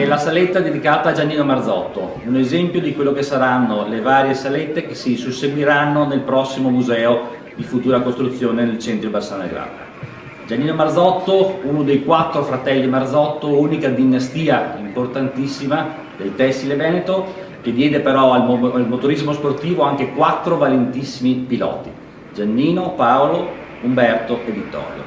è la saletta dedicata a Giannino Marzotto, un esempio di quello che saranno le varie salette che si susseguiranno nel prossimo museo di futura costruzione nel centro di Bassano del Grappa. Giannino Marzotto, uno dei 4 fratelli Marzotto, unica dinastia importantissima del tessile veneto, che diede però al motorismo sportivo anche 4 valentissimi piloti: Giannino, Paolo, Umberto e Vittorio.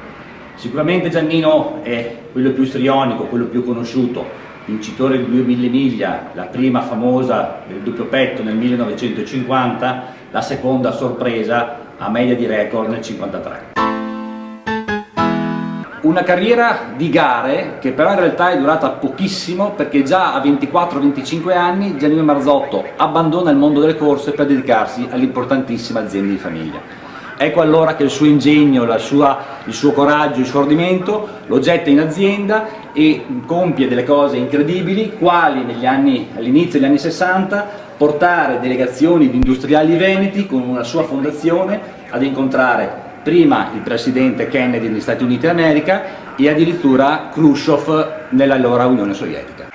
Sicuramente Giannino è quello più istrionico, quello più conosciuto, vincitore di 2000 miglia, la prima famosa del doppio petto nel 1950, la seconda sorpresa a media di record nel 1953. Una carriera di gare che però in realtà è durata pochissimo, perché già a 24-25 anni Giannino Marzotto abbandona il mondo delle corse per dedicarsi all'importantissima azienda di famiglia. Ecco allora che il suo ingegno, il suo coraggio, il suo ordimento lo getta in azienda e compie delle cose incredibili, quali all'inizio degli anni 60 portare delegazioni di industriali veneti con una sua fondazione ad incontrare prima il presidente Kennedy negli Stati Uniti d'America e addirittura Khrushchev nell'allora Unione Sovietica.